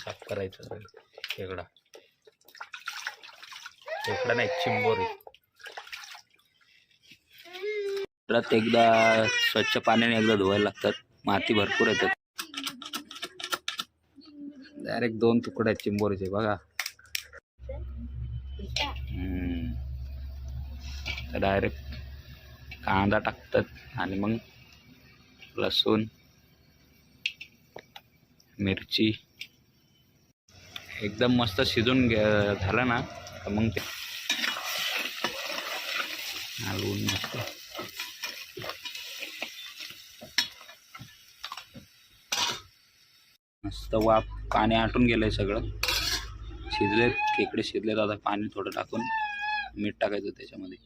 साफ करायचं. खेकडा खेकडा नाही, चिंबोरी. परत एकदा स्वच्छ पाण्याने एकदा धुवायला लागतात, माती भरपूर येतात. डायरेक्ट 2 तुकडे आहेत चिंबोरीचे बघा. तर डायरेक्ट कांदा टाकतात आणि मग लसूण मिरची एकदम मस्त शिजून झालं ना, तर मग ते हलवून मस्त वाफ, पाणी आटून गेलंय सगळं, शिजलेत खेकडे शिजलेत. आता पाणी थोडं टाकून मीठ टाकायचं त्याच्यामध्ये.